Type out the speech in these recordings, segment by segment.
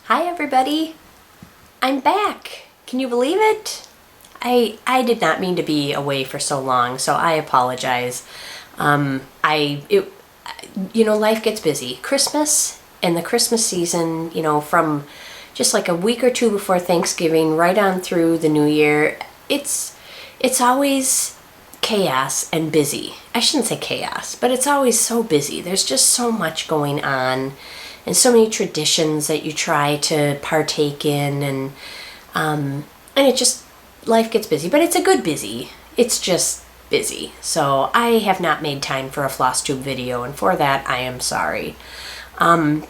Hi everybody, I'm back. Can you believe it? I did not mean to be away for so long, so I apologize. Life gets busy. Christmas and the Christmas season, from just like a week or two before Thanksgiving right on through the new year, it's always chaos and busy. I shouldn't say chaos, but it's always so busy. There's just so much going on and so many traditions that you try to partake in, and it just, life gets busy, but it's a good busy. It's just busy. So I have not made time for a FlossTube video, and for that I am sorry. I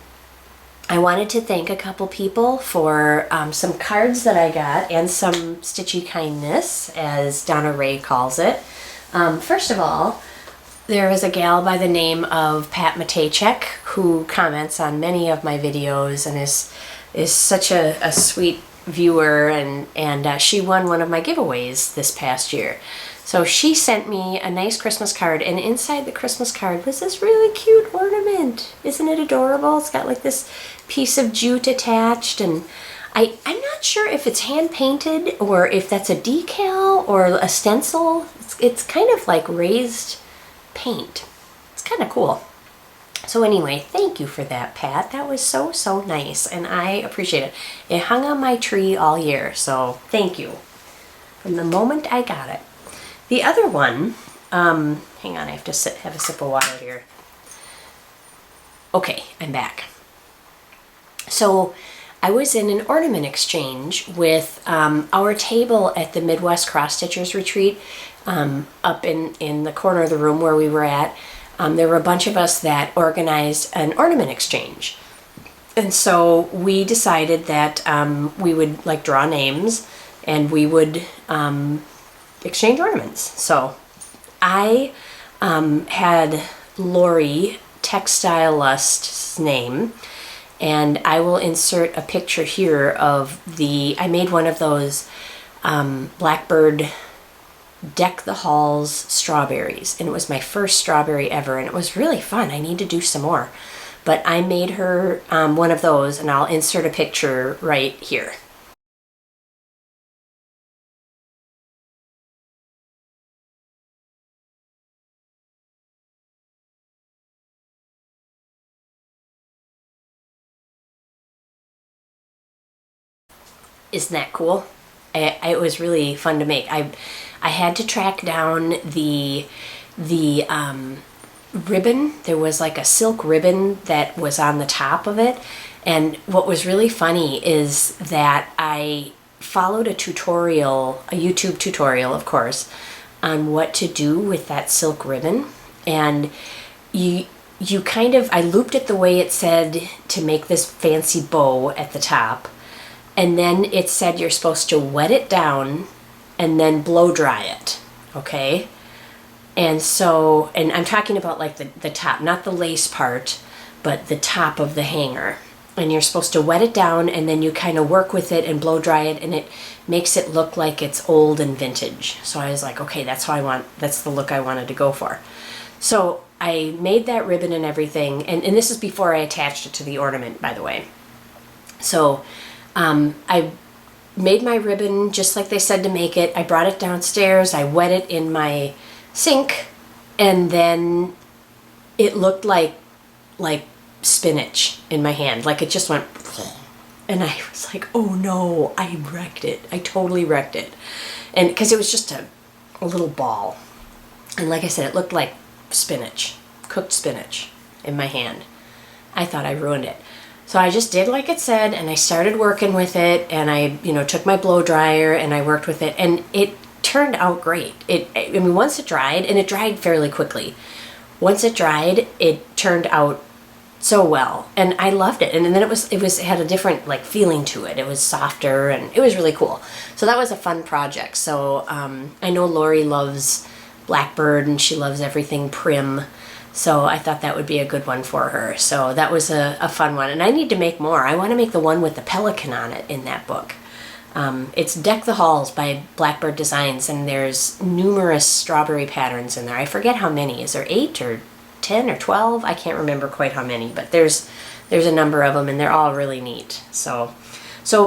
wanted to thank a couple people for some cards that I got and some stitchy kindness, as Donna Ray calls it. First of all, there is a gal by the name of Pat Matejcek who comments on many of my videos and is such a sweet viewer, and she won one of my giveaways this past year. So she sent me a nice Christmas card, and inside the Christmas card was this really cute ornament. Isn't it adorable? It's got like this piece of jute attached, and I'm not sure if it's hand painted or if that's a decal or a stencil. It's kind of like raised paint. It's kind of cool. So anyway, thank you for that, Pat. That was so nice, and I appreciate it. It hung on my tree all year, so thank you from the moment I got it. The other one, hang on, I have to have a sip of water here. Okay, I'm back. So I was in an ornament exchange with our table at the Midwest Cross Stitchers Retreat, up in the corner of the room where we were at. There were a bunch of us that organized an ornament exchange. And so we decided that we would like draw names and we would exchange ornaments. So I had Lori Texstylust's name, and I will insert a picture here of I made one of those Blackbird Deck the Halls strawberries, and it was my first strawberry ever, and it was really fun. I need to do some more, but I made her one of those, and I'll insert a picture right here. Isn't that cool? It was really fun to make. I had to track down the ribbon. There was like a silk ribbon that was on the top of it, and what was really funny is that I followed a tutorial, a YouTube tutorial of course, on what to do with that silk ribbon, and you kind of, I looped it the way it said to make this fancy bow at the top, and then it said you're supposed to wet it down and then blow dry it, okay? And so, and I'm talking about like the top, not the lace part, but the top of the hanger. And you're supposed to wet it down, and then you kind of work with it and blow dry it, and it makes it look like it's old and vintage. So I was like, okay, that's the look I wanted to go for. So I made that ribbon and everything, and this is before I attached it to the ornament, by the way. So I made my ribbon just like they said to make it. I brought it downstairs, I wet it in my sink, and then it looked like spinach in my hand. Like it just went, and I was like, oh no, I wrecked it. I totally wrecked it. And because it was just a little ball. And like I said, it looked like spinach, cooked spinach in my hand. I thought I ruined it. So I just did like it said, and I started working with it, and I, took my blow dryer and I worked with it, and it turned out great. Once it dried, and it dried fairly quickly. Once it dried, it turned out so well, and I loved it. And then it had a different like feeling to it. It was softer, and it was really cool. So that was a fun project. So I know Lori loves Blackbird, and she loves everything prim. So I thought that would be a good one for her. So that was a fun one. And I need to make more. I want to make the one with the pelican on it in that book. It's Deck the Halls by Blackbird Designs, and there's numerous strawberry patterns in there. I forget how many. Is there 8 or 10 or 12. I can't remember quite how many, but there's a number of them, and they're all really neat. So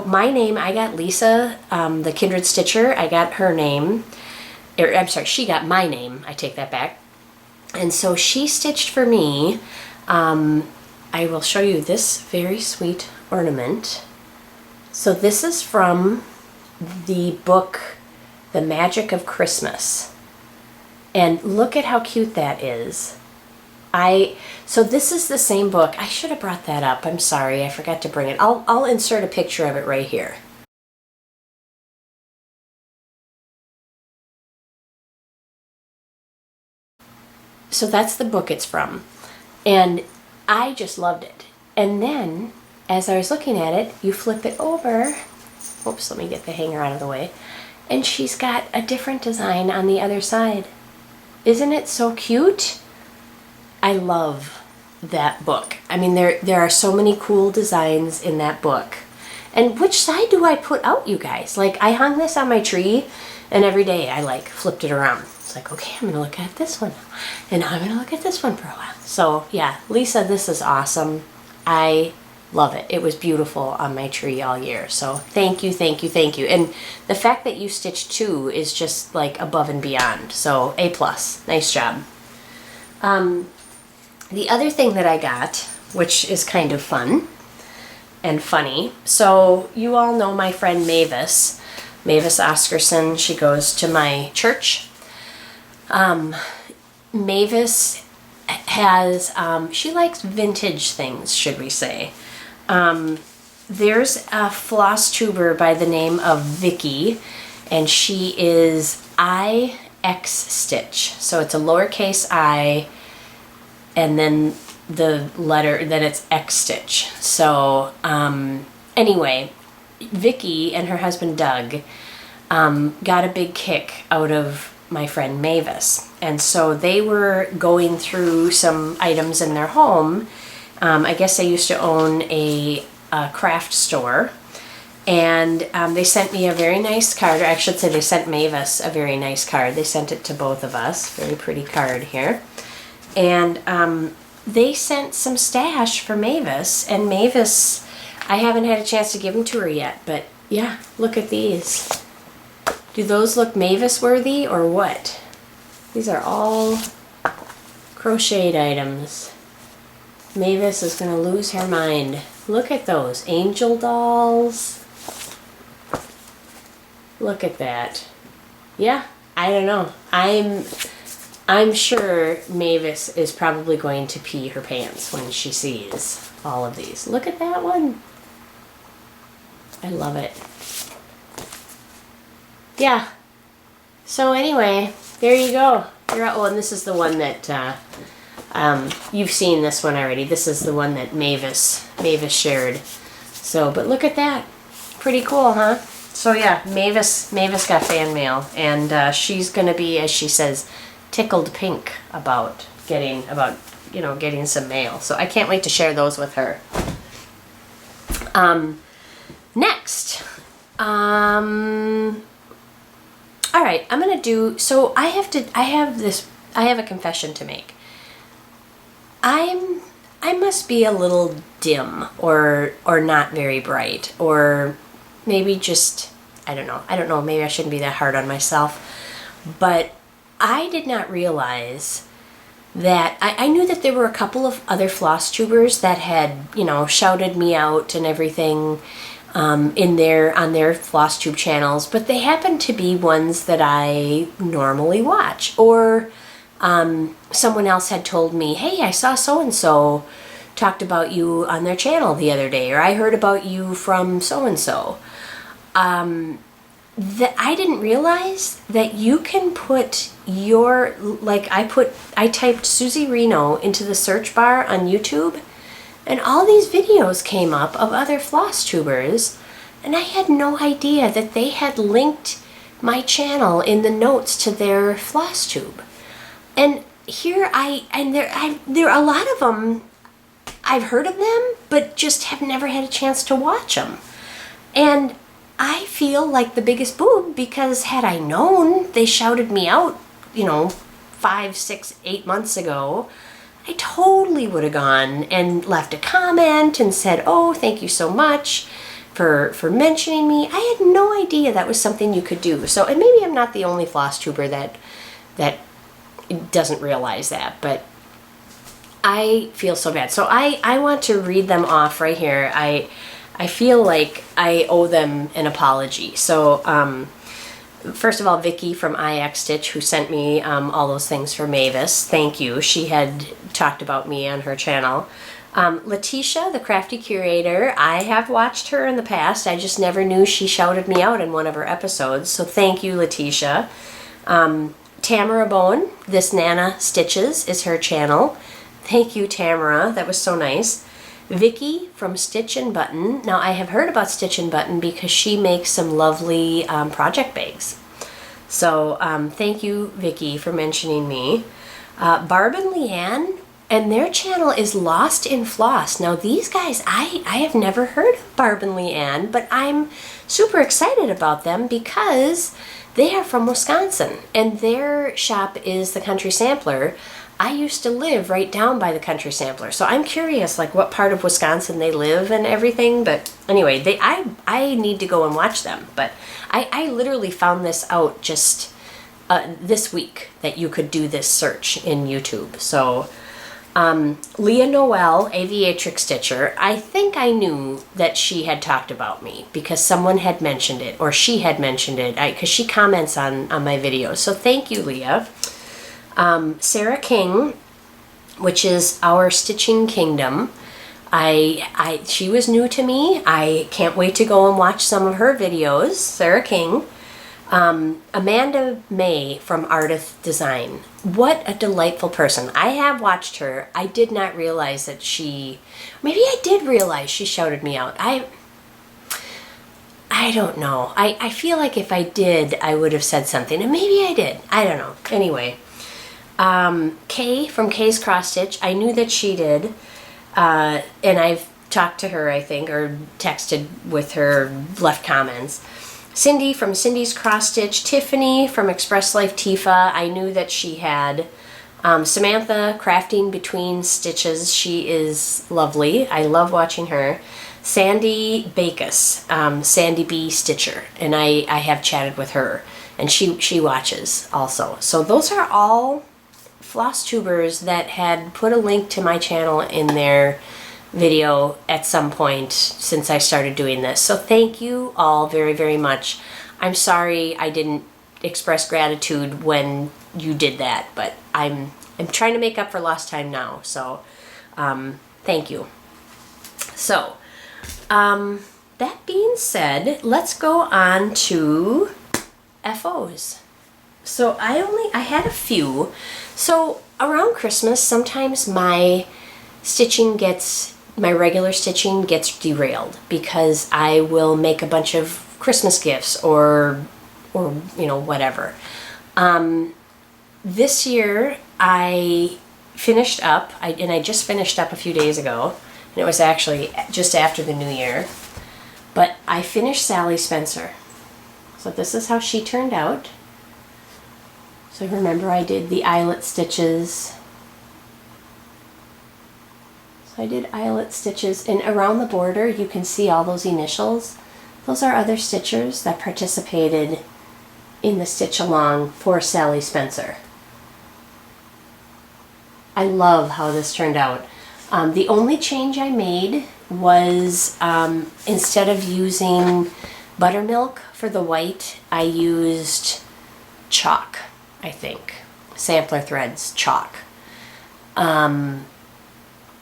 my name, I got Lisa, the Kindred Stitcher. I got her name. I'm sorry, she got my name. I take that back. And so she stitched for me. I will show you this very sweet ornament. So this is from the book, The Magic of Christmas. And look at how cute that is. So this is the same book. I should have brought that up. I'm sorry, I forgot to bring it. I'll insert a picture of it right here. So that's the book it's from. And I just loved it. And then, as I was looking at it, you flip it over. Oops, let me get the hanger out of the way. And she's got a different design on the other side. Isn't it so cute? I love that book. I mean, there are so many cool designs in that book. And which side do I put out, you guys? Like, I hung this on my tree, and every day I, like, flipped it around. It's like, okay, I'm going to look at this one, and I'm going to look at this one for a while. So, yeah, Lisa, this is awesome. I love it. It was beautiful on my tree all year. So, thank you, thank you, thank you. And the fact that you stitched 2 is just, like, above and beyond. So, A+. Nice job. The other thing that I got, which is kind of fun and funny, so you all know my friend Mavis Oscarson. She goes to my church. Mavis has, she likes vintage things, should we say. There's a floss tuber by the name of Vicki, and she is xstitch. So it's a lowercase I, and then the letter, then it's xstitch. So anyway, Vicki and her husband Doug got a big kick out of my friend Mavis. And so they were going through some items in their home. I guess they used to own a craft store. And they sent me a very nice card, or I should say they sent Mavis a very nice card. They sent it to both of us. Very pretty card here. And they sent some stash for Mavis. And Mavis, I haven't had a chance to give them to her yet. But yeah, look at these. Do those look Mavis worthy or what? These are all crocheted items. Mavis is going to lose her mind. Look at those angel dolls. Look at that. Yeah, I don't know. I'm sure Mavis is probably going to pee her pants when she sees all of these. Look at that one. I love it. Yeah. So anyway, there you go. Oh, and this is the one that you've seen this one already. This is the one that Mavis shared. So, but look at that. Pretty cool, huh? So yeah, Mavis got fan mail, and she's gonna be, as she says, tickled pink about getting some mail. So I can't wait to share those with her. Next, all right, I'm gonna do, so I have a confession to make. I must be a little dim or not very bright, or maybe just, I don't know, maybe I shouldn't be that hard on myself, but I did not realize that, I knew that there were a couple of other floss tubers that had, shouted me out and everything, on their FlossTube channels, but they happen to be ones that I normally watch, or someone else had told me, hey, I saw so-and-so talked about you on their channel the other day, or I heard about you from so-and-so. That I didn't realize that you can put your, like I typed Susie Reno into the search bar on YouTube, and all these videos came up of other floss tubers, and I had no idea that they had linked my channel in the notes to their floss tube. And here there are a lot of them, I've heard of them, but just have never had a chance to watch them. And I feel like the biggest boob, because had I known they shouted me out, 5, 6, 8 months ago, I totally would have gone and left a comment and said, oh, thank you so much for mentioning me. I had no idea that was something you could do. So, and maybe I'm not the only FlossTuber that doesn't realize that, but I feel so bad. So I want to read them off right here. I feel like I owe them an apology. So, first of all, Vicki from xstitch, who sent me all those things for Mavis. Thank you. She had talked about me on her channel. Latisha, the Crafty Curator. I have watched her in the past. I just never knew she shouted me out in one of her episodes. So thank you, Latisha. Tamara Bowen, This Nana Stitches is her channel. Thank you, Tamara. That was so nice. Vicki from Stitchin Button. Now, I have heard about Stitchin Button because she makes some lovely project bags. So, thank you, Vicki, for mentioning me. Barb and Leanne, and their channel is Lost in Floss. Now, these guys, I have never heard of Barb and Leanne, but I'm super excited about them because they are from Wisconsin, and their shop is the Country Sampler. I used to live right down by the Country Sampler, so I'm curious, like, what part of Wisconsin they live and everything. But anyway, I need to go and watch them. But I literally found this out just this week, that you could do this search in YouTube. So Leah Noel, AviatrixStitcher, I think I knew that she had talked about me because someone had mentioned it, or she had mentioned it, because she comments on my videos. So thank you, Leah. Sarah King, which is Our Stitching Kingdom. She was new to me. I can't wait to go and watch some of her videos. Sarah King. Amanda May from Artist Design. What a delightful person. I have watched her. I did not realize that maybe I did realize she shouted me out. I don't know. I feel like if I did, I would have said something, and maybe I did. I don't know. Anyway. Kay from Kay's Cross Stitch, I knew that she did, and I've talked to her, I think, or texted with her, left comments. Cindy from Cindy's Cross Stitch, Tiffany from XpressLifeTifa, I knew that she had. Samantha, Crafting Between Stitches, she is lovely. I love watching her. Sandy Bacus, Sandy B Stitcher, and I have chatted with her, and she watches also. So those are all FlossTubers that had put a link to my channel in their video at some point since I started doing this. So thank you all very, very much. I'm sorry I didn't express gratitude when you did that, but I'm trying to make up for lost time now. So thank you. So that being said, let's go on to FOs. So I had a few. So around Christmas, sometimes my regular stitching gets derailed because I will make a bunch of Christmas gifts or whatever. This year I finished up, and I just finished up a few days ago, and it was actually just after the new year, but I finished Sally Spencer. So this is how she turned out. So remember, I did the eyelet stitches. So I did eyelet stitches, and around the border you can see all those initials. Those are other stitchers that participated in the stitch along for Sally Spencer. I love how this turned out. The only change I made was instead of using buttermilk for the white, I used chalk, I think. Sampler Threads chalk. And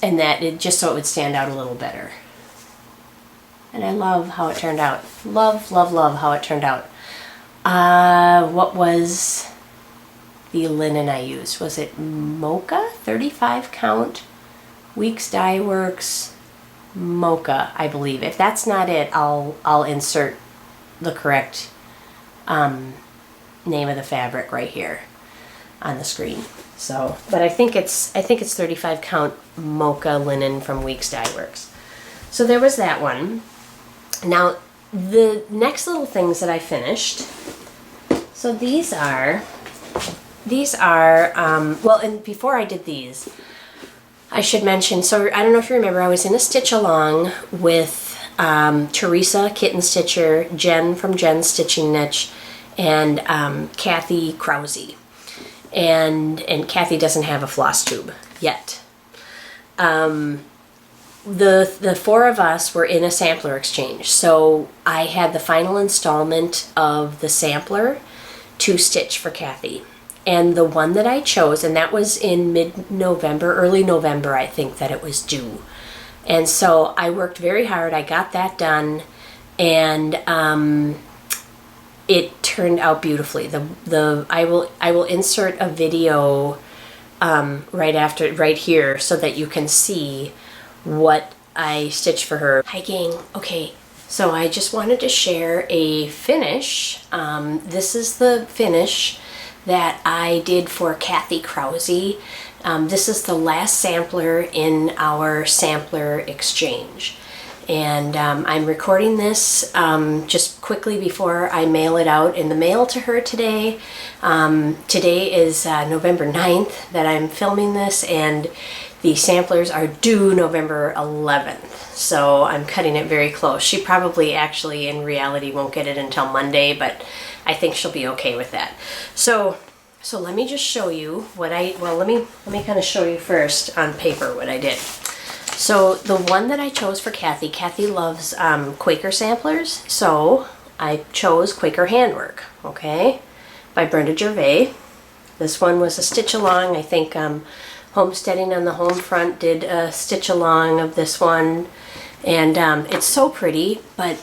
that just so it would stand out a little better. And I love how it turned out. Love, love, love how it turned out. What was the linen I used? Was it Mocha? 35 count? Weeks Dye Works Mocha, I believe. If that's not it, I'll insert the correct name of the fabric right here on the screen. So, but I think it's 35 count Mocha linen from Weeks Dye Works. So there was that one. Now the next little things that I finished. So these are well, and before I did these, I should mention, so I don't know if you remember, I was in a stitch along with Theresa, Kitten Stitcher, Jen from Jen's Stitching Niche, and Kathy Krause. And Kathy doesn't have a FlossTube yet. The four of us were in a sampler exchange. So I had the final installment of the sampler to stitch for Kathy. And the one that I chose, and that was in mid-November, early November, I think that it was due. And so I worked very hard. I got that done, and it turned out beautifully. I will insert a video right here so that you can see what I stitched for her. Hi gang. Okay, so I just wanted to share a finish. This is the finish that I did for Kathy Krause. This is the last sampler in our sampler exchange. And I'm recording this just quickly before I mail it out in the mail to her today. Today is November 9th that I'm filming this, and the samplers are due November 11th. So I'm cutting it very close. She probably actually in reality won't get it until Monday, but I think she'll be okay with that. So let me just show you what let me kind of show you first on paper what I did. So the one that I chose for Kathy, Kathy loves Quaker samplers, so I chose Quaker Handwork, okay, by Brenda Gervais. This one was a stitch along. I think Homesteading on the Homefront did a stitch along of this one, and it's so pretty, but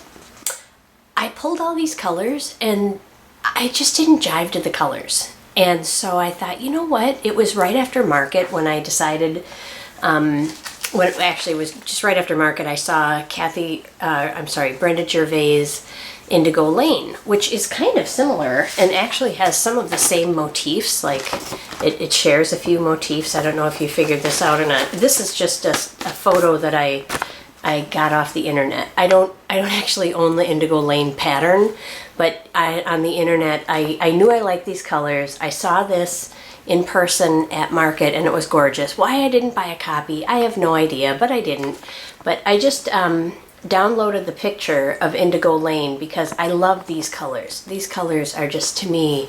I pulled all these colors and I just didn't jive to the colors. And so I thought, you know what, it was right after market when I decided, when it actually was just right after market, I saw Brenda Gervais' Indygo Lane, which is kind of similar and actually has some of the same motifs. Like it shares a few motifs. I don't know if you figured this out or not. This is just a photo that I got off the internet. I don't actually own the Indygo Lane pattern, but on the internet I knew I liked these colors. I saw this in person at market and it was gorgeous. Why I didn't buy a copy, I have no idea, but I didn't. But I just downloaded the picture of Indygo Lane because I love these colors. These colors are just, to me,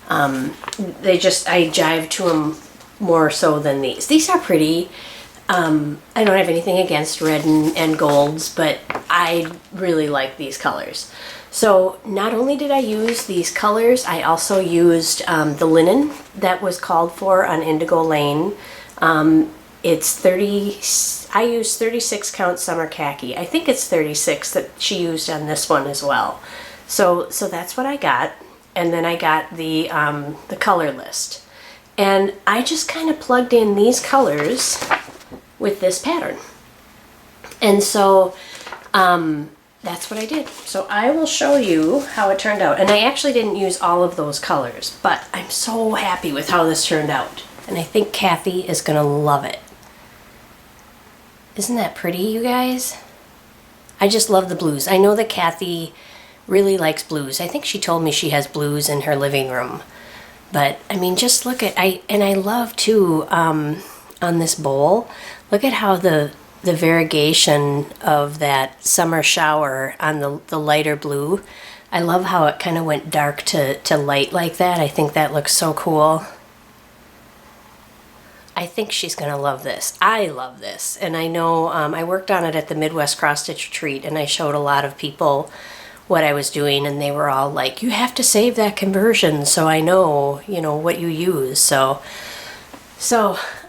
I jive to them more so than these. These are pretty. I don't have anything against red and golds, but I really like these colors. So not only did I use these colors, I also used the linen that was called for on Indygo Lane. I used 36 count summer khaki. I think it's 36 that she used on this one as well. So that's what I got. And then I got the color list. And I just kind of plugged in these colors with this pattern. And so that's what I did. So I will show you how it turned out. And I actually didn't use all of those colors, but I'm so happy with how this turned out. And I think Kathy is gonna love it. Isn't that pretty, you guys? I just love the blues. I know that Kathy really likes blues. I think she told me she has blues in her living room. But I mean, just look at, I love too, on this bowl, look at how the variegation of that summer shower on the lighter blue. I love how it kind of went dark to light like that. I think that looks so cool. I think she's going to love this. I love this. And I know I worked on it at the Midwest Cross Stitch Retreat, and I showed a lot of people what I was doing, and they were all like, you have to save that conversion so I know, you know, what you use. So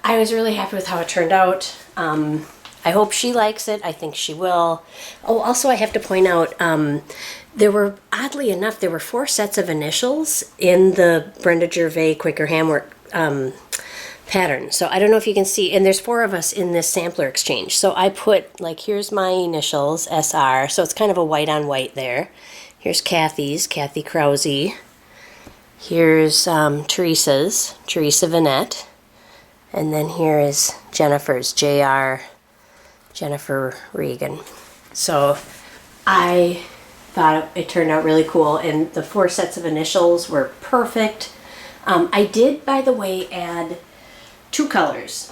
I was really happy with how it turned out. I hope she likes it. I think she will. Oh, also I have to point out, there were, oddly enough, there were 4 sets of initials in the Brenda Gervais Quaker Handwork pattern. So I don't know if you can see, and there's 4 of us in this sampler exchange. So I put, like, here's my initials, SR, so it's kind of a white on white there. Here's Kathy's, Kathy Krause. Here's Teresa's, Theresa Vanette. And then here is Jennifer's, JR, Jennifer Regan. So I thought it turned out really cool, and the 4 sets of initials were perfect. I did, by the way, add 2 colors.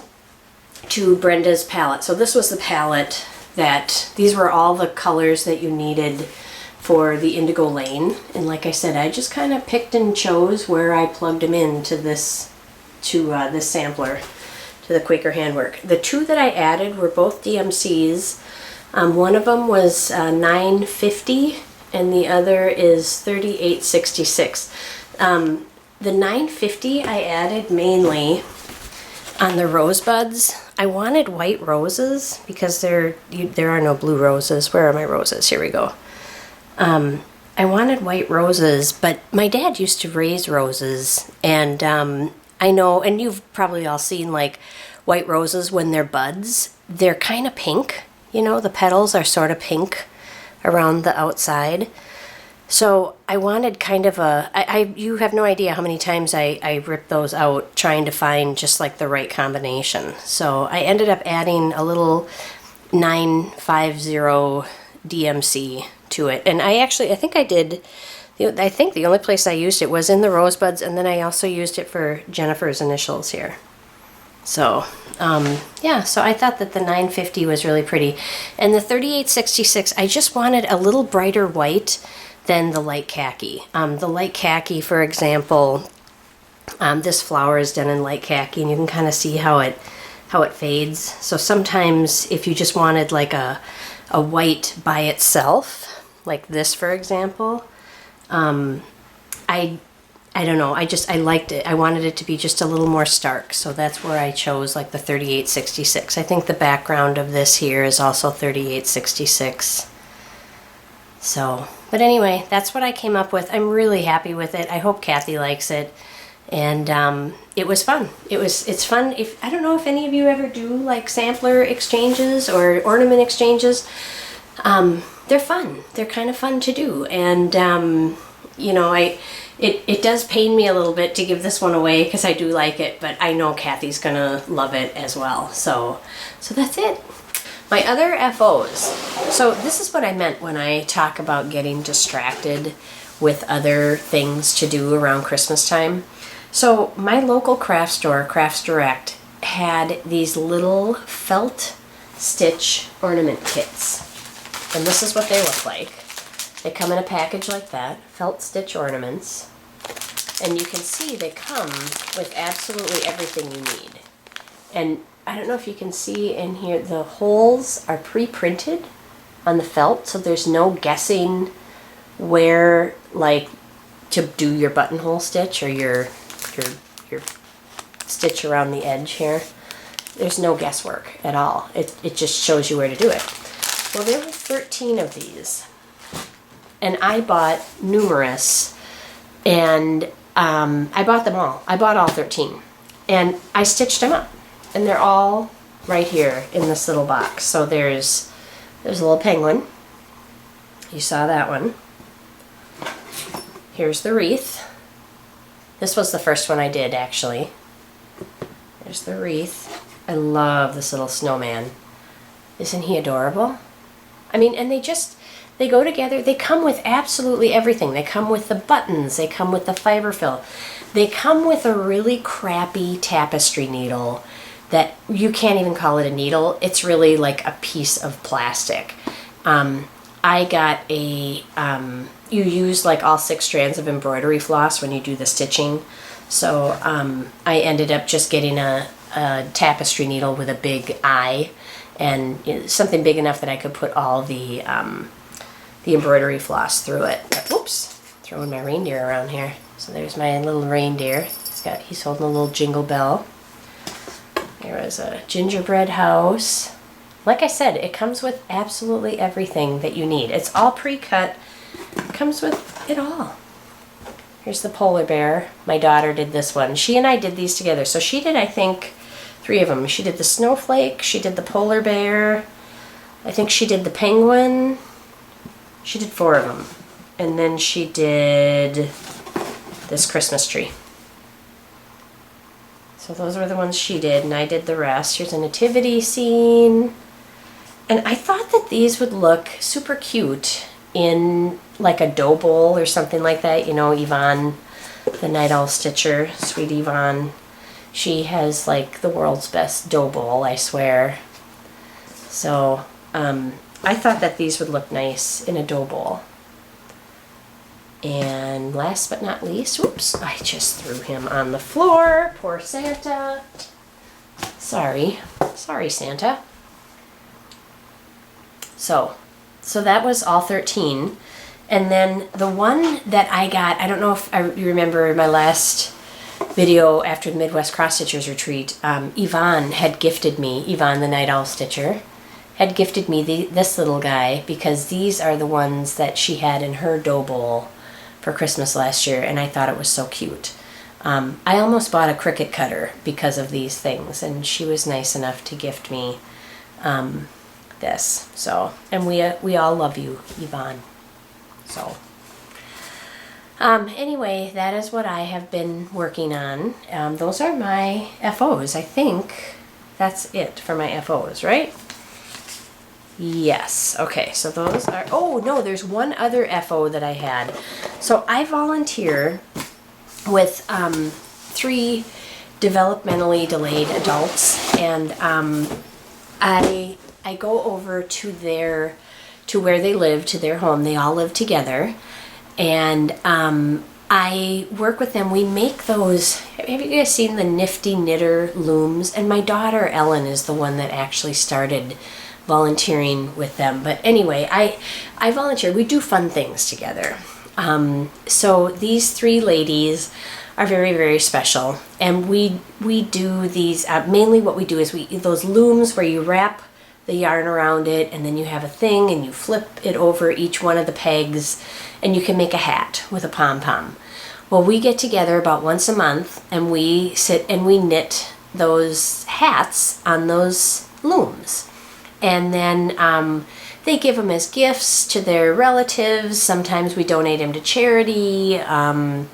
to Brenda's palette. So this was the palette that, these were all the colors that you needed for the Indigo Lane. And like I said, I just kind of picked and chose where I plugged them into this, this sampler, to the Quaker Handwork. The two that I added were both DMCs. One of them was $9.50 and the other is $38.66. The $9.50 I added mainly on the rosebuds. I wanted white roses because there are no blue roses. Where are my roses? Here we go. I wanted white roses, but my dad used to raise roses, and I know, and you've probably all seen like white roses when they're buds. They're kind of pink, you know, the petals are sort of pink around the outside. So I wanted kind of you have no idea how many times I ripped those out trying to find just like the right combination. So I ended up adding a little 950 DMC to it. And I think the only place I used it was in the rosebuds, and then I also used it for Jennifer's initials here. So, yeah, so I thought that the 950 was really pretty. And the 3866, I just wanted a little brighter white than the light khaki. The light khaki, for example, this flower is done in light khaki, and you can kind of see how it fades. So sometimes if you just wanted like a white by itself, like this, for example, I don't know, I liked it. I wanted it to be just a little more stark, so that's where I chose like the 3866. I think the background of this here is also 3866. So, but anyway, that's what I came up with. I'm really happy with it. I hope Kathy likes it. And it was fun. It's fun. I don't know if any of you ever do like sampler exchanges or ornament exchanges. They're fun. They're kind of fun to do. And you know, it does pain me a little bit to give this one away because I do like it, but I know Kathy's gonna love it as well. So that's it. My other FOs. So this is what I meant when I talk about getting distracted with other things to do around Christmas time. So my local craft store, Crafts Direct, had these little felt stitch ornament kits. And this is what they look like. They come in a package like that, felt stitch ornaments. And you can see they come with absolutely everything you need. And I don't know if you can see in here, the holes are pre-printed on the felt, so there's no guessing where, like, to do your buttonhole stitch or your stitch around the edge here. There's no guesswork at all. It just shows you where to do it. Well, there were 13 of these, and I bought numerous, and I bought them all. I bought all 13, and I stitched them up, and they're all right here in this little box. So there's a little penguin. You saw that one. Here's the wreath. This was the first one I did, actually. There's the wreath. I love this little snowman. Isn't he adorable? I mean, and they go together. They come with absolutely everything. They come with the buttons. They come with the fiber fill. They come with a really crappy tapestry needle that you can't even call it a needle. It's really like a piece of plastic. I got a, you use like all 6 strands of embroidery floss when you do the stitching. So I ended up just getting a tapestry needle with a big eye, and something big enough that I could put all the embroidery floss through it. But, oops, throwing my reindeer around here. So there's my little reindeer. He's holding a little jingle bell. There was a gingerbread house. Like I said, it comes with absolutely everything that you need. It's all pre-cut. It comes with it all. Here's the polar bear. My daughter did this one. She and I did these together. So she did, I think, 3 of them. She did the snowflake. She did the polar bear. I think she did the penguin. She did 4 of them. And then she did this Christmas tree. So those were the ones she did, and I did the rest. Here's a nativity scene. And I thought that these would look super cute in like a dough bowl or something like that. You know, Yvonne, the Night Owl Stitcher, sweet Yvonne, She has like the world's best dough bowl, I swear. So I thought that these would look nice in a dough bowl. And last but not least, whoops, I just threw him on the floor. Poor Santa. Sorry, Santa. So that was all 13. And then the one that I got, I don't know if you remember my last video after the Midwest Cross Stitchers retreat, Yvonne had gifted me, Yvonne the Night Owl Stitcher, had gifted me this little guy because these are the ones that she had in her dough bowl for Christmas last year, and I thought it was so cute. I almost bought a Cricut cutter because of these things, and she was nice enough to gift me this. So, and we all love you, Yvonne. So, anyway, that is what I have been working on. Those are my FOs. I think that's it for my FOs, right? Yes. Okay, so those are... Oh, no, there's one other FO that I had. So I volunteer with 3 developmentally delayed adults, and I go over to where they live, to their home. They all live together, and I work with them. We make those... Have you guys seen the Nifty Knitter looms? And my daughter Ellen is the one that actually started volunteering with them. But anyway, I volunteer. We do fun things together. So these 3 ladies are very, very special, and we do these, mainly what we do is those looms where you wrap the yarn around it, and then you have a thing and you flip it over each one of the pegs, and you can make a hat with a pom-pom. Well, we get together about once a month, and we sit and we knit those hats on those looms. And then they give them as gifts to their relatives. Sometimes we donate them to charity. I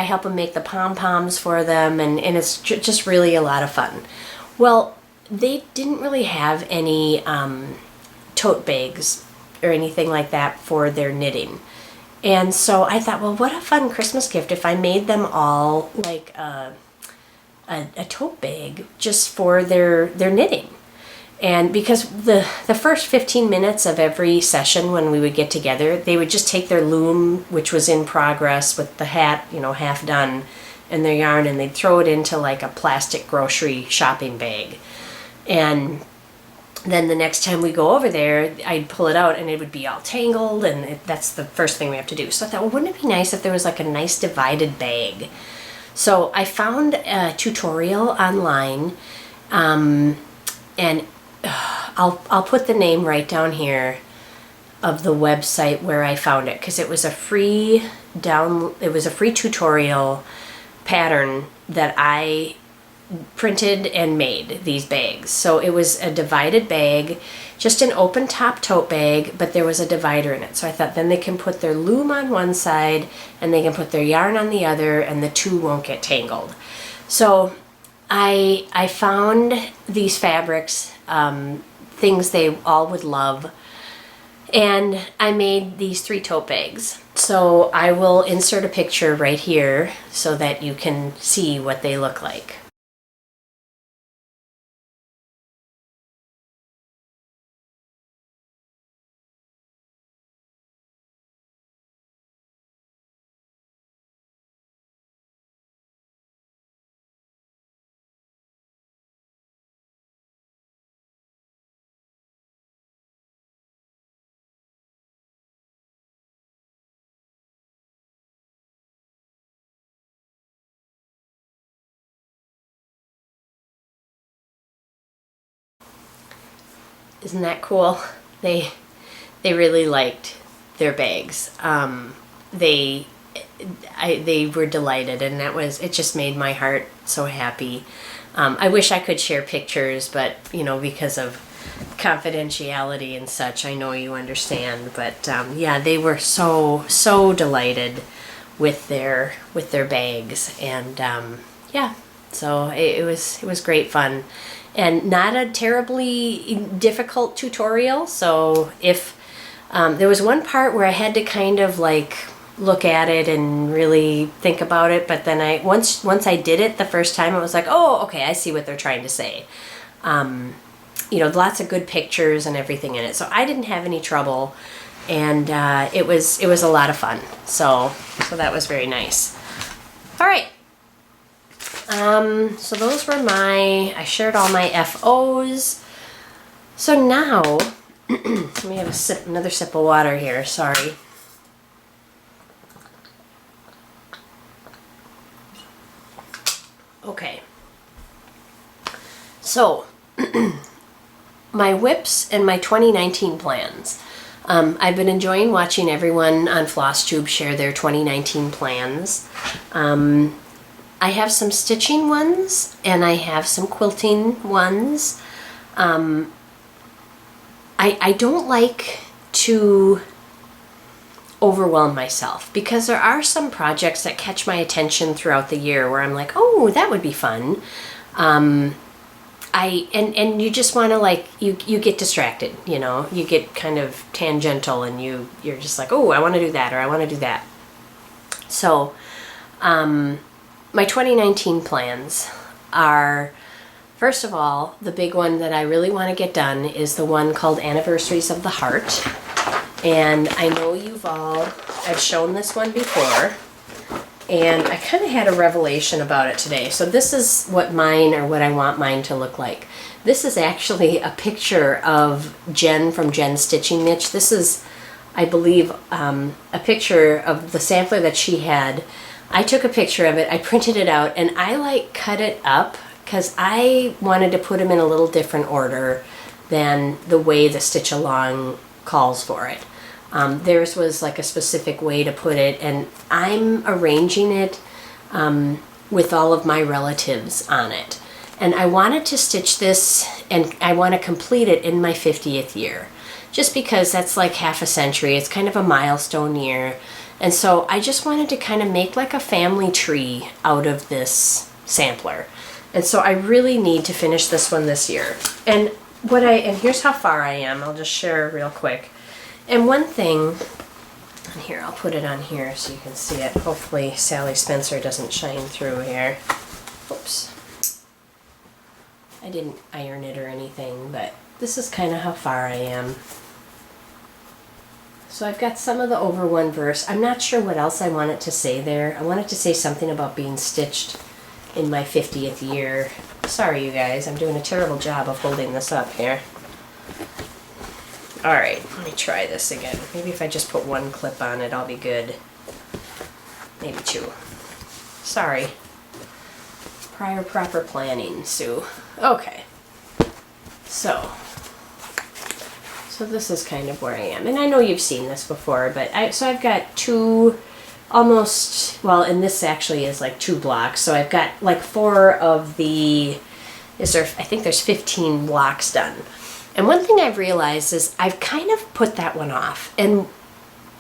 help them make the pom-poms for them, and it's just really a lot of fun. Well, they didn't really have any tote bags or anything like that for their knitting. And so I thought, well, what a fun Christmas gift if I made them all like a tote bag just for their knitting. And because the first 15 minutes of every session when we would get together, they would just take their loom, which was in progress with the hat, half done, and their yarn, and they'd throw it into like a plastic grocery shopping bag. And then the next time we go over there, I'd pull it out and it would be all tangled, and that's the first thing we have to do. So I thought, well, wouldn't it be nice if there was like a nice divided bag? So I found a tutorial online, and I'll put the name right down here of the website where I found it, because it was a free tutorial pattern that I printed and made these bags. So it was a divided bag, just an open top tote bag, but there was a divider in it. So I thought then they can put their loom on one side and they can put their yarn on the other, and the two won't get tangled. So I found these fabrics, things they all would love, and I made these 3 tote bags. So I will insert a picture right here so that you can see what they look like. Isn't that cool? They really liked their bags. They were delighted, and it just made my heart so happy. I wish I could share pictures, but because of confidentiality and such, I know you understand. But yeah, they were so delighted with their bags, and yeah, so it was great fun. And not a terribly difficult tutorial. So if there was one part where I had to kind of like look at it and really think about it, but then once I did it the first time, it was like, oh, okay, I see what they're trying to say. You know, lots of good pictures and everything in it, so I didn't have any trouble, and it was a lot of fun. So that was very nice. All right. So those were I shared all my FOs. So now, let me have another sip of water here, sorry. Okay. So, my whips and my 2019 plans. I've been enjoying watching everyone on FlossTube share their 2019 plans. I have some stitching ones and I have some quilting ones. I don't like to overwhelm myself because there are some projects that catch my attention throughout the year where I'm like, oh, that would be fun. And you just want to, like, you get distracted, you know, you get kind of tangential and you're just like, oh, I want to do that, or I want to do that. So, my 2019 plans are, first of all, the big one that I really want to get done is the one called Anniversaries of the Heart. And I know I've shown this one before, and I kind of had a revelation about it today. So this is what I want mine to look like. This is actually a picture of Jen from Jen's Stitching Niche. This is, I believe, a picture of the sampler that she had. I took a picture of it, I printed it out, and I cut it up because I wanted to put them in a little different order than the way the Stitch Along calls for it. Theirs was like a specific way to put it, and I'm arranging it with all of my relatives on it. And I wanted to stitch this, and I want to complete it in my 50th year, just because that's like half a century. It's kind of a milestone year. And so I just wanted to kind of make like a family tree out of this sampler. And so I really need to finish this one this year. And here's how far I am. I'll just share real quick. And one thing, and here, I'll put it on here so you can see it. Hopefully Sally Spencer doesn't shine through here. Oops. I didn't iron it or anything, but this is kind of how far I am. So I've got some of the over one verse. I'm not sure what else I want it to say there. I want it to say something about being stitched in my 50th year. Sorry, you guys. I'm doing a terrible job of holding this up here. All right, let me try this again. Maybe if I just put one clip on it, I'll be good. Maybe two. Sorry. Prior proper planning, Sue. Okay. So this is kind of where I am. And I know you've seen this before, but I've got two almost, well, and this actually is like 2 blocks. So I've got like 4 of I think there's 15 blocks done. And one thing I've realized is I've kind of put that one off. And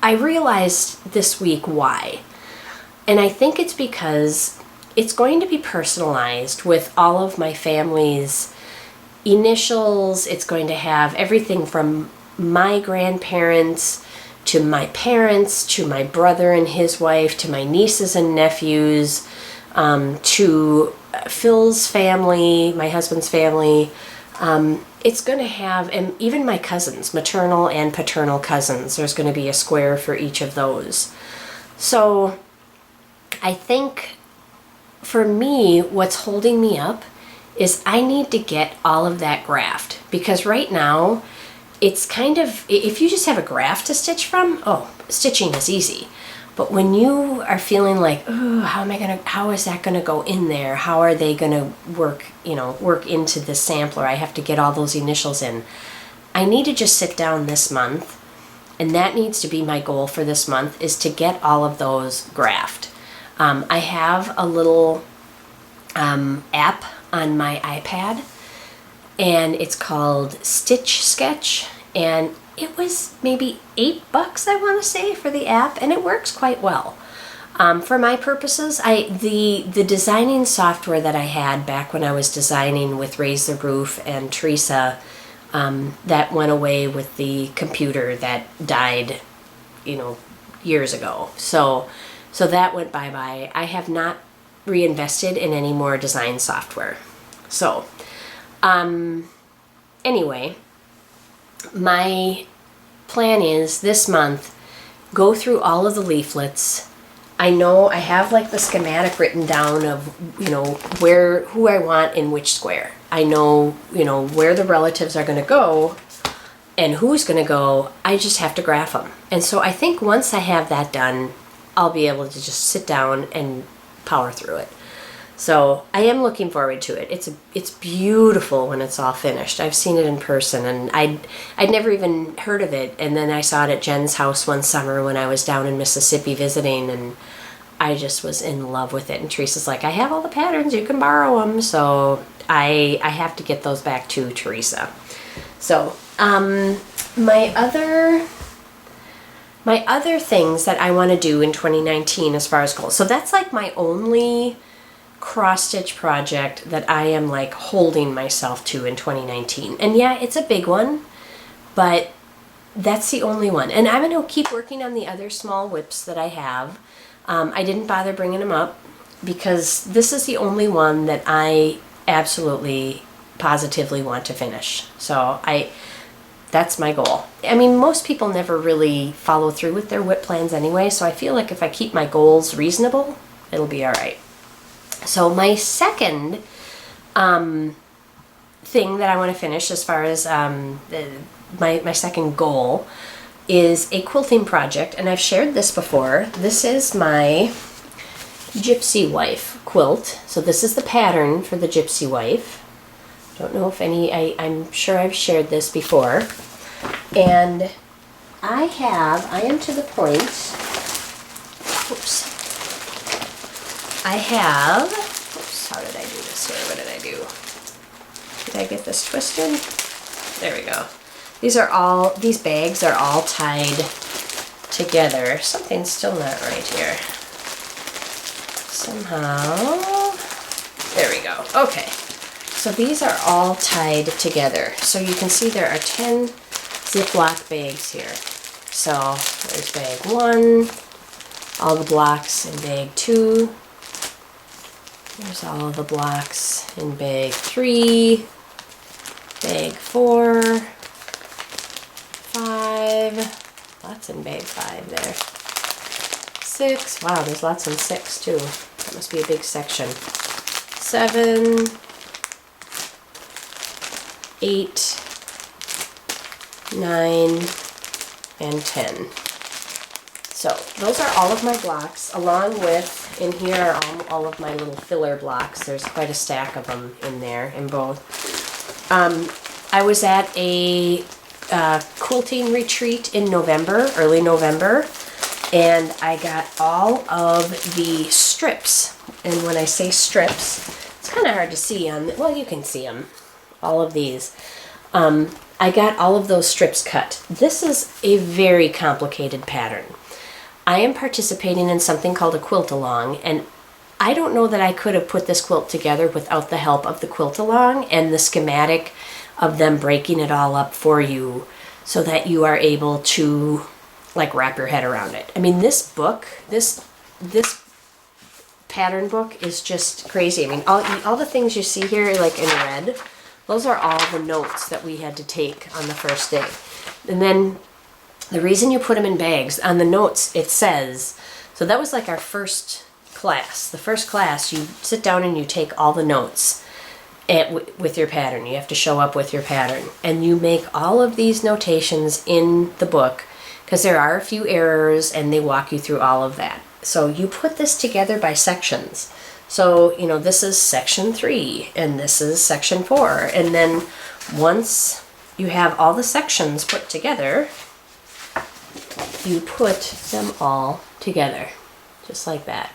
I realized this week why. And I think it's because it's going to be personalized with all of my family's initials. It's going to have everything from my grandparents to my parents to my brother and his wife to my nieces and nephews to Phil's family, my husband's family. It's going to have, and even my cousins, maternal and paternal cousins, there's going to be a square for each of those. So I think for me, what's holding me up is I need to get all of that graft, because right now it's kind of, if you just have a graft to stitch from, stitching is easy. But when you are feeling like, oh, how is that gonna go in there? How are they gonna work into the sampler? I have to get all those initials in. I need to just sit down this month, and that needs to be my goal for this month, is to get all of those graft. I have a little app on my iPad, and it's called Stitch Sketch, and it was maybe $8, I want to say, for the app, and it works quite well. For my purposes, the designing software that I had back when I was designing with Raise the Roof and Theresa, that went away with the computer that died, years ago. So that went bye-bye. I have not reinvested in any more design software. So, anyway, my plan is this month, go through all of the leaflets. I know I have like the schematic written down of, you know, who I want in which square. I know, you know, where the relatives are going to go and who's going to go. I just have to graph them. And so I think once I have that done, I'll be able to just sit down and power through it. So I am looking forward to it. It's beautiful when it's all finished. I've seen it in person, and I'd never even heard of it. And then I saw it at Jen's house one summer when I was down in Mississippi visiting, and I just was in love with it. And Teresa's like, I have all the patterns, you can borrow them. So I have to get those back to Theresa. So my other things that I want to do in 2019 as far as goals. So that's like my only cross stitch project that I am like holding myself to in 2019. And yeah, it's a big one, but that's the only one. And I'm going to keep working on the other small whips that I have. I didn't bother bringing them up because this is the only one that I absolutely positively want to finish. So that's my goal. I mean, most people never really follow through with their whip plans anyway, so I feel like if I keep my goals reasonable, it'll be all right. So my second thing that I want to finish as far as my second goal is a quilting project, and I've shared this before. This is my Gypsy Wife quilt. So this is the pattern for the Gypsy Wife. Don't know if I'm sure I've shared this before. And I am to the point, how did I do this here? What did I do? Did I get this twisted? There we go. These bags are all tied together. Something's still not right here. Somehow, there we go. Okay, so these are all tied together. So you can see there are 10 Ziploc bags here. So there's bag 1, all the blocks in bag 2. There's all the blocks in bag 3, bag 4, 5, lots in bag 5 there, 6, wow, there's lots in 6 too, that must be a big section, 7, 8, 9, and 10. So those are all of my blocks, along with, in here are all of my little filler blocks. There's quite a stack of them in there, in both. I was at a quilting retreat in November, early November, and I got all of the strips. And when I say strips, it's kind of hard to see on, well, you can see them, all of these. I got all of those strips cut. This is a very complicated pattern. I am participating in something called a quilt along, and I don't know that I could have put this quilt together without the help of the quilt along and the schematic of them breaking it all up for you so that you are able to like wrap your head around it. I mean, this book, this pattern book is just crazy. I mean, all the things you see here like in red, those are all the notes that we had to take on the first day. And then the reason you put them in bags, on the notes it says, so that was like our first class. The first class, you sit down and you take all the notes with your pattern. You have to show up with your pattern. And you make all of these notations in the book because there are a few errors and they walk you through all of that. So you put this together by sections. So, you know, this is section 3 and this is section 4. And then once you have all the sections put together, you put them all together, just like that.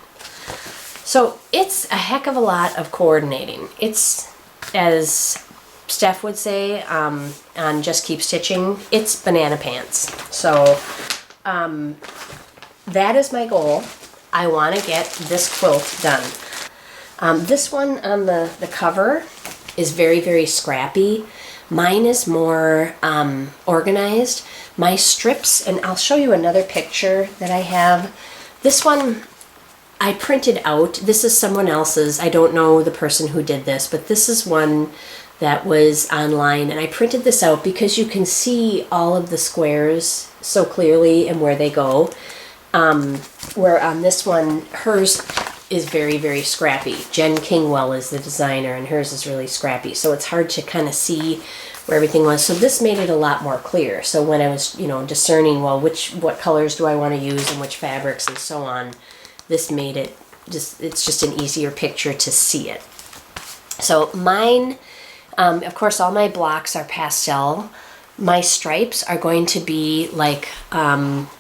So it's a heck of a lot of coordinating. It's, as Steph would say on Just Keep Stitching, it's banana pants. So that is my goal. I want to get this quilt done. This one on the cover is very, very scrappy, Mine is more organized. My strips, and I'll show you another picture that I have. This one I printed out. This is someone else's. I don't know the person who did this, but this is one that was online, and I printed this out because you can see all of the squares so clearly and where they go. Where on this one, hers is very, very scrappy. Jen Kingwell is the designer, and hers is really scrappy, so it's hard to kind of see where everything was. So this made it a lot more clear. So when I was, discerning, well, what colors do I want to use and which fabrics and so on, this made it it's just an easier picture to see it. So mine, of course, all my blocks are pastel. My stripes are going to be like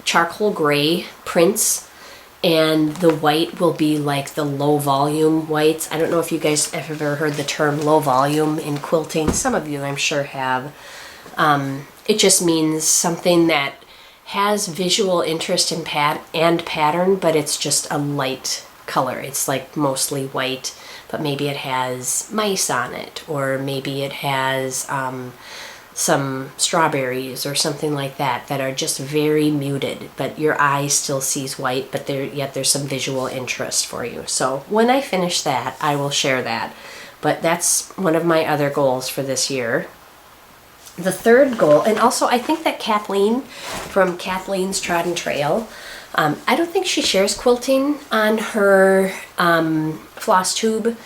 charcoal gray prints, and the white will be like the low volume whites. I don't know if you guys have ever heard the term low volume in quilting. Some of you I'm sure have. It just means something that has visual interest in pattern, but it's just a light color. It's like mostly white, but maybe it has mice on it, or maybe it has some strawberries or something like that are just very muted, but your eye still sees white, but yet there's some visual interest for you. So when I finish that, I will share that. But that's one of my other goals for this year. The third goal, and also I think that Kathleen from Kathleen's Trodden Trail, I don't think she shares quilting on her FlossTube,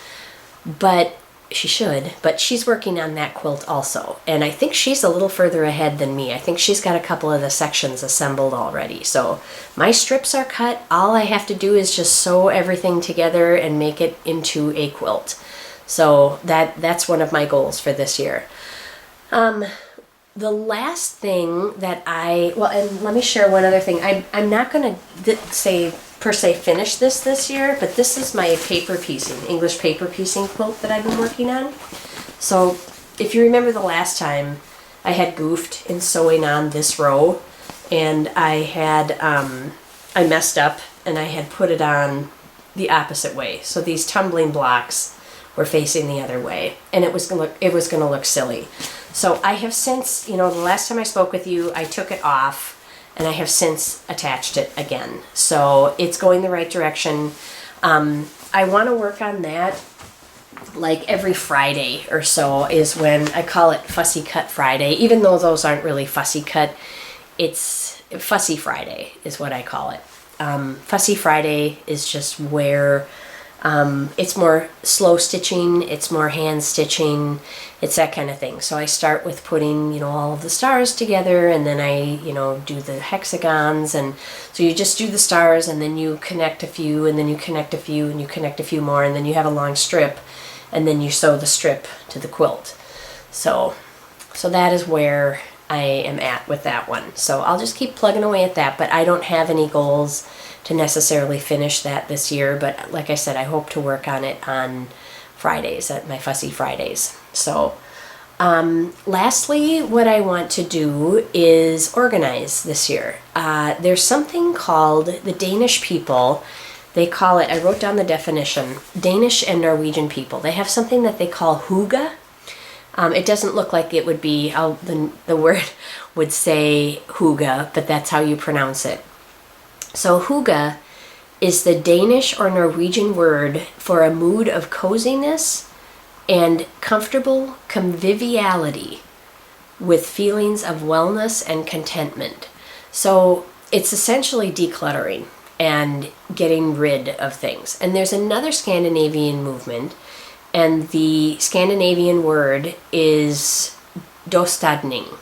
but she should. But she's working on that quilt also, and I think she's a little further ahead than me. I think she's got a couple of the sections assembled already. So my strips are cut. All I have to do is just sew everything together and make it into a quilt. So that's one of my goals for this year. The last thing that and let me share one other thing. I'm not going to say per se finish this year, but this is my paper piecing, English paper piecing quilt that I've been working on. So if you remember the last time, I had goofed in sewing on this row, and I messed up and I had put it on the opposite way. So these tumbling blocks were facing the other way, and it was going to look silly. So I have since, the last time I spoke with you, I took it off, and I have since attached it again. So it's going the right direction. I want to work on that like every Friday or so is when I call it Fussy Cut Friday, even though those aren't really fussy cut. It's Fussy Friday is what I call it. Fussy Friday is just where it's more slow stitching, it's more hand stitching, it's that kind of thing. So I start with putting, all of the stars together, and then I, do the hexagons, and so you just do the stars, and then you connect a few, and then you connect a few, and you connect a few more, and then you have a long strip, and then you sew the strip to the quilt. So that is where I am at with that one. So I'll just keep plugging away at that, but I don't have any goals to necessarily finish that this year, but like I said, I hope to work on it on Fridays, at my Fussy Fridays. So lastly, what I want to do is organize this year. There's something called the Danish people, they call it, I wrote down the definition, Danish and Norwegian people, they have something that they call hygge. It doesn't look like it would be how the word would say hygge, but that's how you pronounce it. So hygge is the Danish or Norwegian word for a mood of coziness and comfortable conviviality with feelings of wellness and contentment. So it's essentially decluttering and getting rid of things. And there's another Scandinavian movement, and the Scandinavian word is dostadning.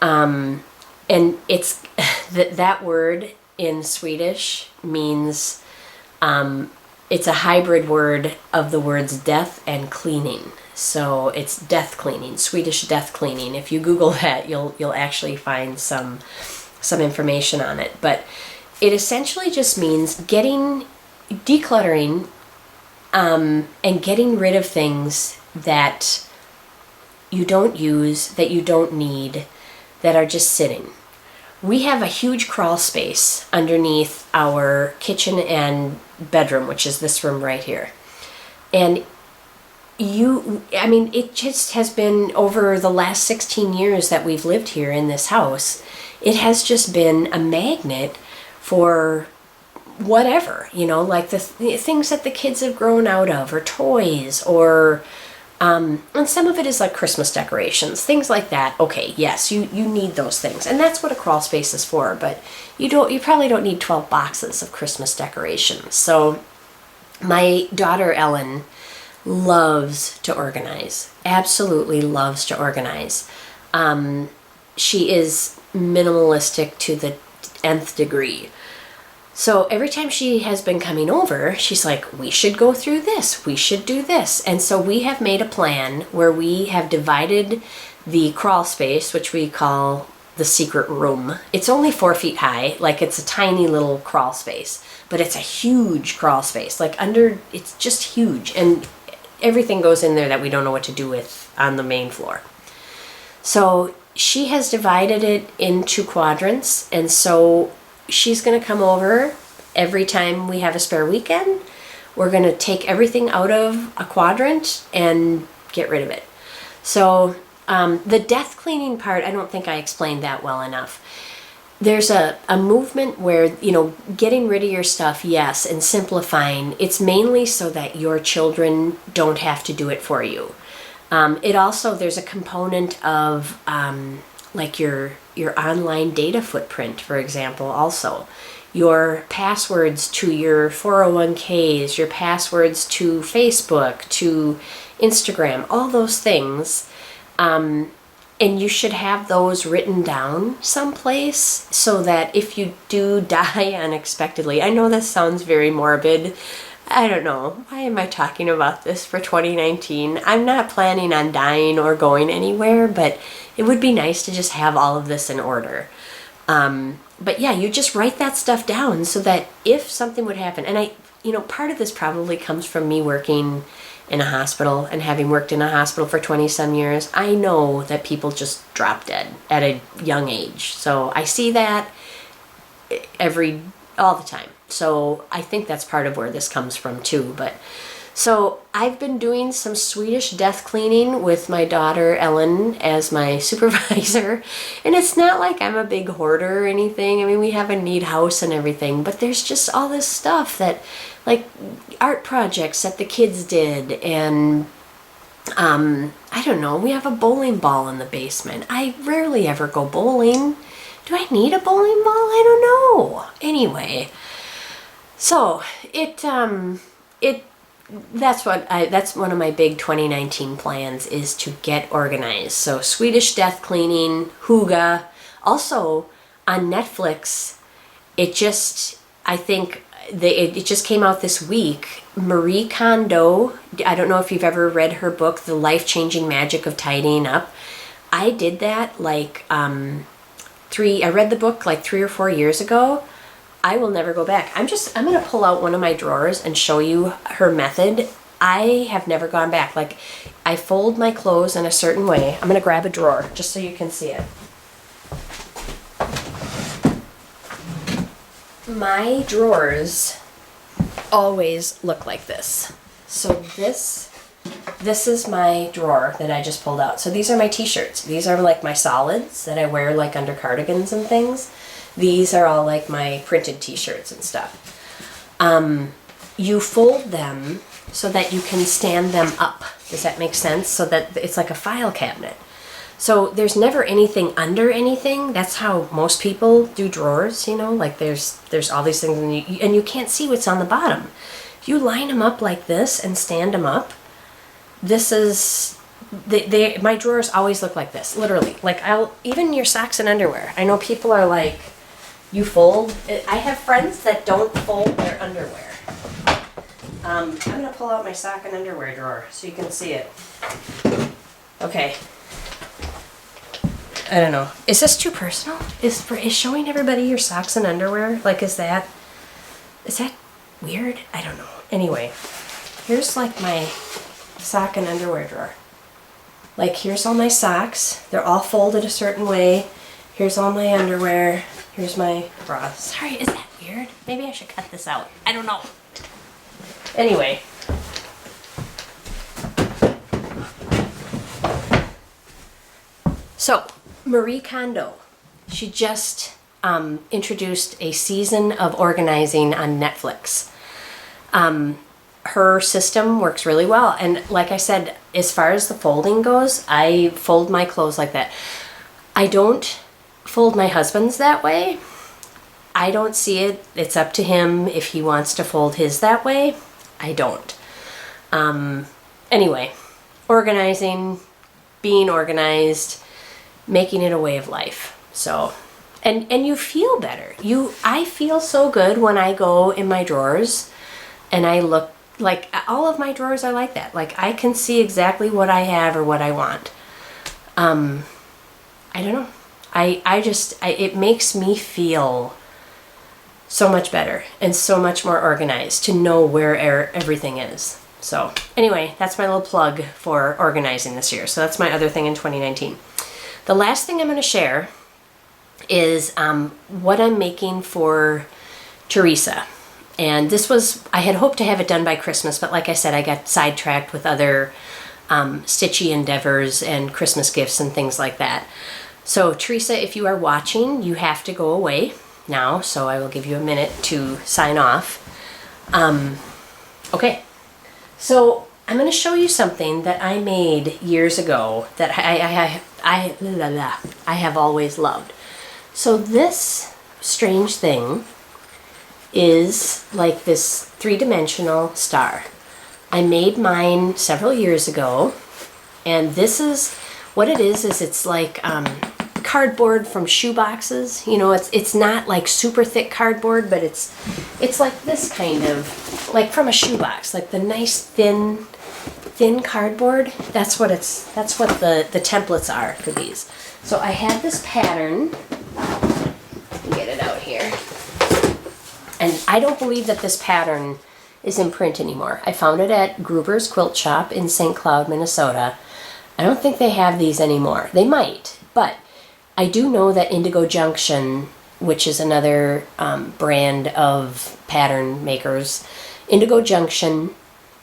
And it's that word in Swedish means it's a hybrid word of the words death and cleaning. So it's death cleaning, Swedish death cleaning. If you Google that, you'll actually find some information on it. But it essentially just means decluttering and getting rid of things that you don't use, that you don't need, that are just sitting. We have a huge crawl space underneath our kitchen and bedroom, which is this room right here. And I mean, it just has been over the last 16 years that we've lived here in this house. It has just been a magnet for whatever, you know, like the things that the kids have grown out of, or toys, or and some of it is like Christmas decorations, things like that. Okay, yes, you need those things, and that's what a crawl space is for. But you probably don't need 12 boxes of Christmas decorations. So my daughter Ellen loves to organize, absolutely loves to organize. She is minimalistic to the nth degree. So every time she has been coming over, she's like, we should go through this, we should do this. And so we have made a plan where we have divided the crawl space, which we call the secret room. It's only 4 feet high, like it's a tiny little crawl space, but it's a huge crawl space. Like it's just huge. And everything goes in there that we don't know what to do with on the main floor. So she has divided it into quadrants, and so she's going to come over every time we have a spare weekend. We're going to take everything out of a quadrant and get rid of it. So the death cleaning part, I don't think I explained that well enough. There's a movement where, you know, getting rid of your stuff, yes, and simplifying. It's mainly so that your children don't have to do it for you. It also, there's a component of like your online data footprint, for example, also. Your passwords to your 401ks, your passwords to Facebook, to Instagram, all those things. And you should have those written down someplace so that if you do die unexpectedly, I know this sounds very morbid. I don't know. Why am I talking about this for 2019? I'm not planning on dying or going anywhere, but it would be nice to just have all of this in order. But yeah, you just write that stuff down so that if something would happen, and part of this probably comes from me working in a hospital and having worked in a hospital for 20-some years. I know that people just drop dead at a young age. So I see that all the time. So I think that's part of where this comes from too. But so I've been doing some Swedish death cleaning with my daughter Ellen as my supervisor. And it's not like I'm a big hoarder or anything. I mean, we have a neat house and everything, but there's just all this stuff that, like, art projects that the kids did. And I don't know, we have a bowling ball in the basement. I rarely ever go bowling. Do I need a bowling ball? I don't know. Anyway, so that's one of my big 2019 plans, is to get organized. So Swedish death cleaning, hygge. Also on Netflix, it just came out this week. Marie Kondo, I don't know if you've ever read her book, The Life-Changing Magic of Tidying Up. I did that I read the book like 3 or 4 years ago. I will never go back. I'm going to pull out one of my drawers and show you her method. I have never gone back. Like, I fold my clothes in a certain way. I'm going to grab a drawer just so you can see it. My drawers always look like this. So this is my drawer that I just pulled out. So these are my t-shirts. These are like my solids that I wear like under cardigans and things. These are all like my printed t-shirts and stuff. You fold them so that you can stand them up. Does that make sense? So that it's like a file cabinet. So there's never anything under anything. That's how most people do drawers, like there's all these things and you can't see what's on the bottom. If you line them up like this and stand them up, this is... my drawers always look like this, literally. Like, even your socks and underwear. I know people are like, you fold. I have friends that don't fold their underwear. I'm going to pull out my sock and underwear drawer so you can see it. Okay. I don't know. Is this too personal? Is showing everybody your socks and underwear, like, is that weird? I don't know. Anyway, here's like my sock and underwear drawer. Like, here's all my socks. They're all folded a certain way. Here's all my underwear. Here's my bra. Sorry, is that weird? Maybe I should cut this out. I don't know. Anyway. So, Marie Kondo, she just introduced a season of organizing on Netflix. Her system works really well. And like I said, as far as the folding goes, I fold my clothes like that. I don't fold my husband's that way. I don't see it. It's up to him if he wants to fold his that way. I don't. Anyway, organizing, being organized, making it a way of life. So, and you feel better. I feel so good when I go in my drawers and I look, like all of my drawers are like that. Like I can see exactly what I have or what I want. I don't know. It makes me feel so much better and so much more organized to know where everything is. So anyway, that's my little plug for organizing this year. So that's my other thing in 2019. The last thing I'm going to share is what I'm making for Theresa. And this was, I had hoped to have it done by Christmas, but like I said, I got sidetracked with other stitchy endeavors and Christmas gifts and things like that. So Theresa, if you are watching, you have to go away now, so I will give you a minute to sign off. Okay, so I'm going to show you something that I made years ago that I have always loved. So this strange thing is like this three-dimensional star. I made mine several years ago, and this is what it is it's like cardboard from shoe boxes. You know, it's not like super thick cardboard, but it's like this kind of, like from a shoe box, like the nice thin cardboard. That's what the templates are for these. So I had this pattern. Get it out here. And I don't believe that this pattern is in print anymore. I found it at Gruber's Quilt Shop in St. Cloud, Minnesota. I don't think they have these anymore. They might, but I do know that Indygo Junction, which is another brand of pattern makers, Indygo Junction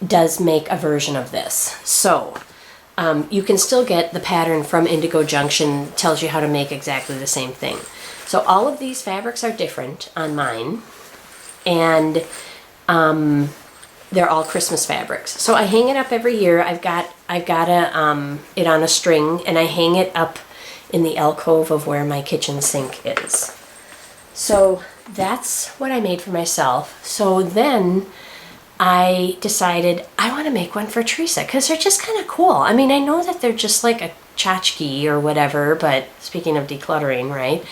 does make a version of this. So you can still get the pattern from Indygo Junction. Tells you how to make exactly the same thing. So all of these fabrics are different on mine, and they're all Christmas fabrics. So I hang it up every year. I've got it on a string, and I hang it up in the alcove of where my kitchen sink is. So that's what I made for myself. So then I decided I want to make one for Theresa because they're just kind of cool. I mean, I know that they're just like a tchotchke or whatever, but speaking of decluttering, right?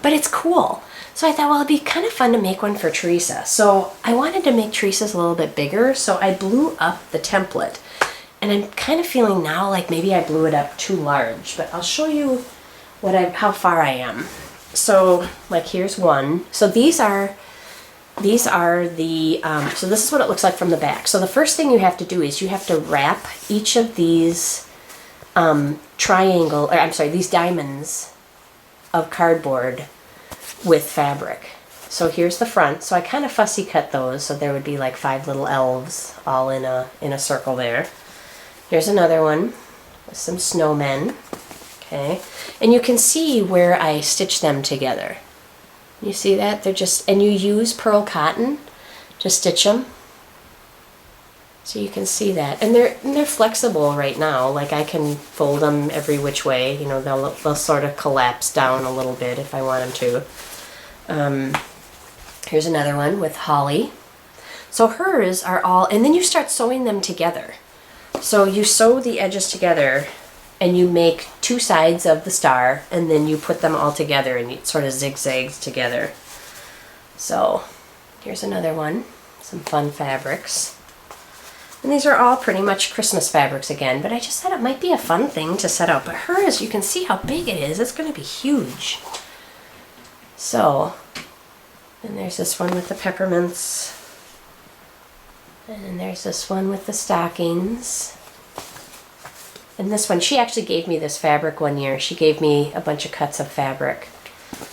But it's cool. So I thought, well, it'd be kind of fun to make one for Theresa. So I wanted to make Theresa's a little bit bigger, so I blew up the template. And I'm kind of feeling now like maybe I blew it up too large, but I'll show you how far I am. So like here's one. So these are the, so this is what it looks like from the back. So the first thing you have to do is you have to wrap each of these these diamonds of cardboard with fabric. So here's the front. So I kind of fussy cut those, so there would be like 5 little elves all in a circle there. Here's another one with some snowmen. Okay, and you can see where I stitch them together. You see that? They're just, and you use pearl cotton to stitch them. So you can see that, and they're flexible right now. Like I can fold them every which way. You know, they'll sort of collapse down a little bit if I want them to. Here's another one with holly. So hers are all, and then you start sewing them together. So you sew the edges together, and you make 2 sides of the star, and then you put them all together, and it sort of zigzags together. So here's another one, some fun fabrics. And these are all pretty much Christmas fabrics again, but I just thought it might be a fun thing to set up. But hers, you can see how big it is. It's going to be huge. So, and there's this one with the peppermints. And then there's this one with the stockings. And this one, she actually gave me this fabric one year. She gave me a bunch of cuts of fabric.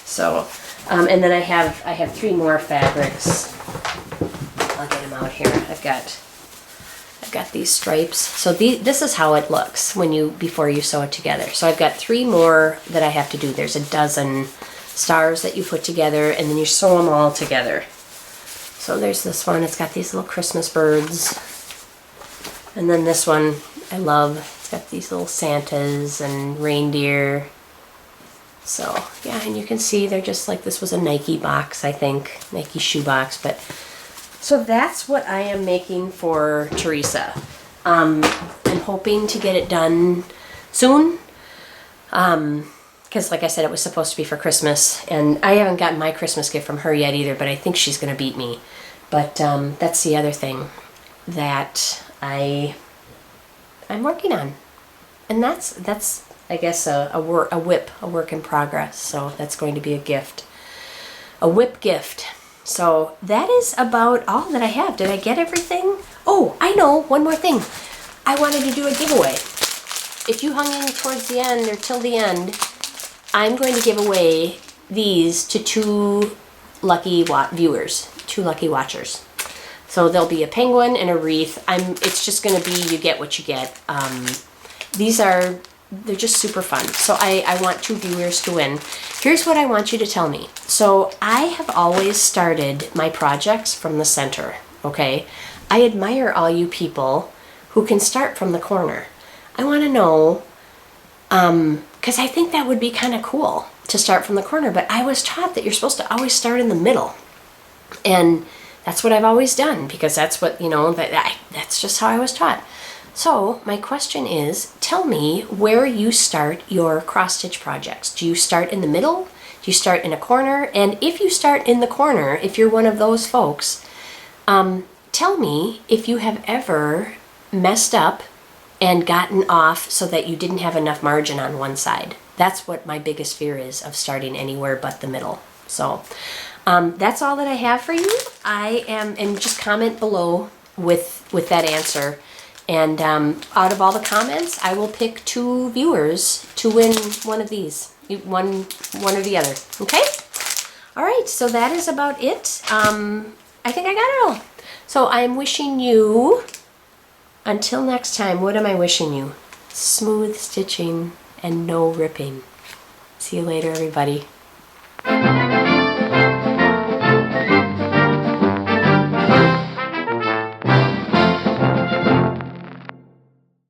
So, and then I have 3 more fabrics. I'll get them out here. I've got got these stripes. So this is how it looks before you sew it together. So I've got 3 more that I have to do. There's a dozen stars that you put together, and then you sew them all together. So there's this one. It's got these little Christmas birds. And then this one I love. It's got these little Santas and reindeer. So yeah, and you can see they're just like, this was a Nike box, I think. Nike shoe box. But so that's what I am making for Theresa. I'm hoping to get it done soon. Because like I said, it was supposed to be for Christmas, and I haven't gotten my Christmas gift from her yet either, but I think she's going to beat me. But that's the other thing that I'm working on. And that's I guess a work in progress. So that's going to be a gift. A whip gift. So that is about all that I have. Did I get everything? Oh, I know, one more thing. I wanted to do a giveaway. If you hung in towards the end or till the end, I'm going to give away these to 2 lucky viewers, 2 lucky watchers. So there'll be a penguin and a wreath. It's just going to be you get what you get. They're just super fun. So I want 2 viewers to win. Here's what I want you to tell me. So I have always started my projects from the center, okay? I admire all you people who can start from the corner. I want to know, because I think that would be kind of cool to start from the corner, but I was taught that you're supposed to always start in the middle. And that's what I've always done, because that's what, that's just how I was taught. So my question is, tell me where you start your cross-stitch projects. Do you start in the middle? Do you start in a corner? And if you start in the corner, if you're one of those folks, tell me if you have ever messed up and gotten off so that you didn't have enough margin on one side. That's what my biggest fear is, of starting anywhere but the middle. So that's all that I have for you. And just comment below with that answer. And out of all the comments, I will pick 2 viewers to win one of these, one or the other. Okay? All right, so that is about it. I think I got it all. So I'm wishing you, until next time, what am I wishing you? Smooth stitching and no ripping. See you later, everybody.